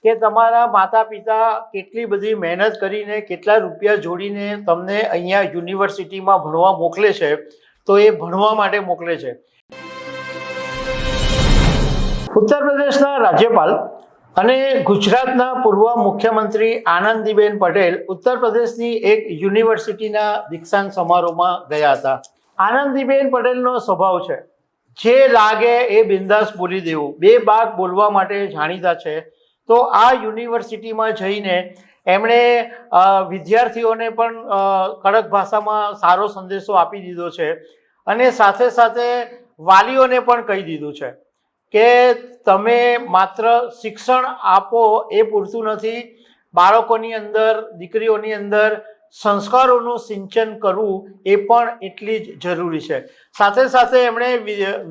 કે તમારા માતા પિતા કેટલી બધી મહેનત કરીને કેટલા રૂપિયા જોડીને તમને અહીંયા યુનિવર્સિટીમાં ભણવા મોકલે છે, તો એ ભણવા માટે મોકલે છે। ઉત્તર પ્રદેશના રાજ્યપાલ અને ગુજરાતના પૂર્વ મુખ્યમંત્રી આનંદીબેન પટેલ ઉત્તર પ્રદેશની એક યુનિવર્સિટીના દીક્ષાંત સમારોહમાં ગયા હતા। આનંદીબેન પટેલનો સ્વભાવ છે, જે લાગે એ બિંદાસ બોલી દેવું, બે બાગ બોલવા માટે જાણીતા છે। તો આ યુનિવર્સિટીમાં જઈને એમણે વિદ્યાર્થીઓને પણ કડક ભાષામાં સારો સંદેશો આપી દીધો છે અને સાથે સાથે વાલીઓને પણ કહી દીધું છે કે તમે માત્ર શિક્ષણ આપો એ પૂરતું નથી, બાળકોની અંદર, દીકરીઓની અંદર સંસ્કારોનું સિંચન કરવું એ પણ એટલી જ જરૂરી છે। સાથે સાથે એમણે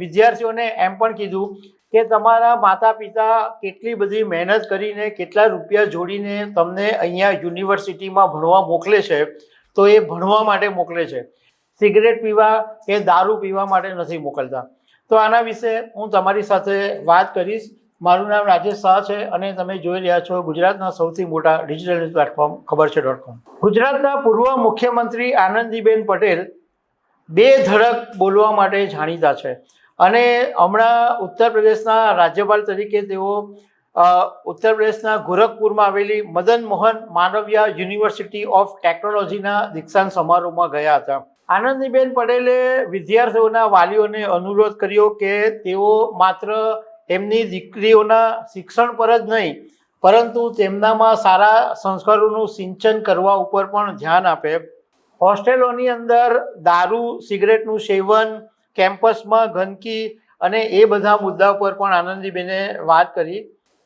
વિદ્યાર્થીઓને એમ પણ કીધું કે તમારા માતા પિતા કેટલી બધી મહેનત કરીને કેટલા રૂપિયા જોડીને તમને અહીંયા યુનિવર્સિટીમાં ભણવા મોકલે છે, તો એ ભણવા માટે મોકલે છે, સિગરેટ પીવા કે દારૂ પીવા માટે નથી મોકલતા। તો આના વિશે હું તમારી સાથે વાત કરીશ। મારું નામ રાજેશ શાહ છે અને તમે જોઈ રહ્યા છો ગુજરાતના સૌથી મોટા ડિજિટલ ન્યૂઝ પ્લેટફોર્મ ખબરછે.com। ગુજરાતના પૂર્વ મુખ્યમંત્રી આનંદીબેન પટેલ બે ધડક બોલવા માટે જાણીતા છે અને હમણાં ઉત્તર પ્રદેશના રાજ્યપાલ તરીકે તેઓ ઉત્તર પ્રદેશના ગોરખપુરમાં આવેલી મદન મોહન માલવીય યુનિવર્સિટી ઓફ ટેકનોલોજીના દીક્ષાંત સમારોહમાં ગયા હતા। આનંદીબેન પટેલે વિદ્યાર્થીઓના વાલીઓને અનુરોધ કર્યો કે તેઓ માત્ર એમની દીકરીઓના શિક્ષણ પર જ નહીં, પરંતુ તેમનામાં સારા સંસ્કારોનું સિંચન કરવા ઉપર પણ ધ્યાન આપે। હોસ્ટેલોની અંદર દારૂ, સિગરેટનું સેવન, કેમ્પસમાં ગંદકી અને એ બધા મુદ્દા પર પણ આનંદીબેને વાત કરી।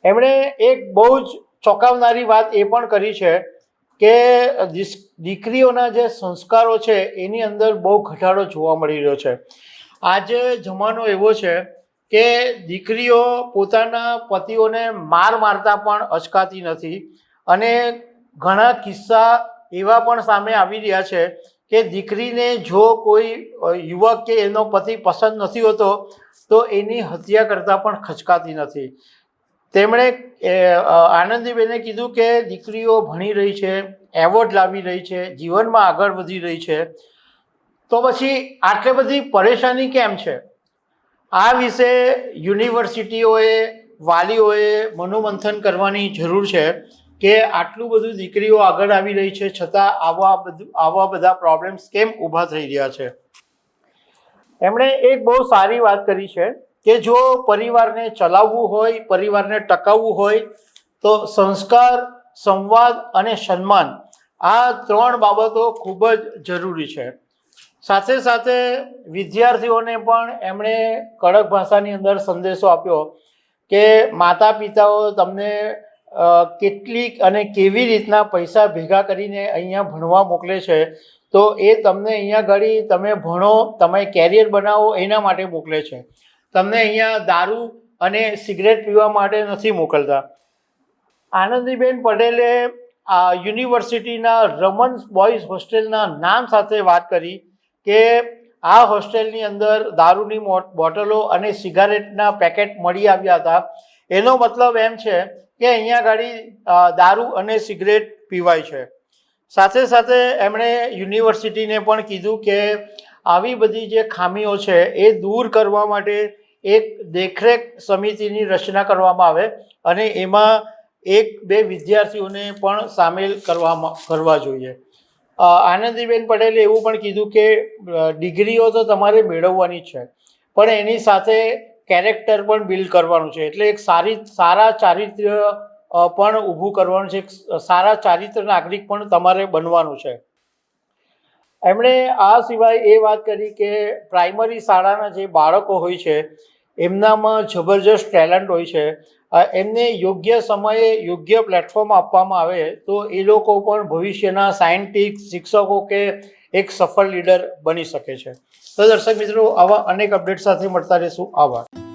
એમણે એક બહુ જ ચોંકાવનારી વાત એ પણ કરી છે કે દીકરીઓના જે સંસ્કારો છે એની અંદર બહુ ઘટાડો જોવા મળી રહ્યો છે। આજે જમાનો એવો છે કે દીકરીઓ પોતાના પતિઓને મારતા પણ અચકાતી નથી અને ઘણા કિસ્સા એવા પણ સામે આવી રહ્યા છે કે દીકરીને જો કોઈ યુવક કે એનો પતિ પસંદ નથી હોતો તો એની હત્યા કરતાં પણ ખચકાતી નથી। તેમણે આનંદીબેને કીધું કે દીકરીઓ ભણી રહી છે, એવોર્ડ લાવી રહી છે, જીવનમાં આગળ વધી રહી છે, તો પછી આટલી બધી પરેશાની કેમ છે? આ વિશે યુનિવર્સિટીઓએ, વાલીઓએ મનોમંથન કરવાની જરૂર છે કે આટલું બધું દીકરીઓ આગળ આવી રહી છે છતાં આવા બધા પ્રોબ્લેમ્સ કેમ ઊભા થઈ રહ્યા છે। એમણે એક બહુ સારી વાત કરી છે કે જો પરિવારને ચલાવવું હોય, પરિવારને ટકાવવું હોય તો સંસ્કાર, સંવાદ અને સન્માન આ ત્રણ બાબતો ખૂબ જ જરૂરી છે। સાથે સાથે વિદ્યાર્થીઓને પણ એમણે કડક ભાષાની અંદર સંદેશો આપ્યો કે માતા પિતાઓ તમને કેટલીક અને કેવી રીતના પૈસા ભેગા કરીને અહીંયા ભણવા મોકલે છે, તો એ તમને અહીંયા ઘડી તમે ભણો, તમે કેરિયર બનાવો એના માટે મોકલે છે, તમને અહીંયા દારૂ અને સિગરેટ પીવા માટે નથી મોકલતા। આનંદીબેન પટેલે યુનિવર્સિટીના રમન બોયઝ હોસ્ટેલના નામ સાથે વાત કરી કે આ હોસ્ટેલની અંદર દારૂની બોટલો અને સિગારેટના પેકેટ મળી આવ્યા હતા। એનો મતલબ એમ છે કે અહીંયા ગાડી દારૂ અને સિગરેટ પીવાય છે। સાથે સાથે એમણે યુનિવર્સિટીને પણ કીધું કે આવી બધી જે ખામીઓ છે એ દૂર કરવા માટે એક દેખરેખ સમિતિની રચના કરવામાં આવે અને એમાં એક બે વિદ્યાર્થીઓને પણ સામેલ કરવા જોઈએ। આનંદીબેન પટેલે એવું પણ કીધું કે ડિગ્રીઓ તો તમારે મેળવવાની છે, પણ એની સાથે કેરેક્ટર પણ બિલ્ડ કરવાનું છે, એટલે એક સારા ચારિત્ર્ય પણ ઊભું કરવાનું છે, સારા ચારિત્ર નાગરિક પણ તમારે બનવાનું છે। એમણે આ સિવાય એ વાત કરી કે પ્રાઇમરી શાળાના જે બાળકો હોય છે એમનામાં જબરજસ્ત ટેલેન્ટ હોય છે, એમને યોગ્ય સમયે યોગ્ય પ્લેટફોર્મ આપવામાં આવે તો એ લોકો પણ ભવિષ્યના સાયન્ટિસ્ટ, શિક્ષકો કે એક સફળ લીડર બની શકે છે। તો દર્શક મિત્રો, આવા અનેક અપડેટ સાથે મળતા રહીશું। આભાર।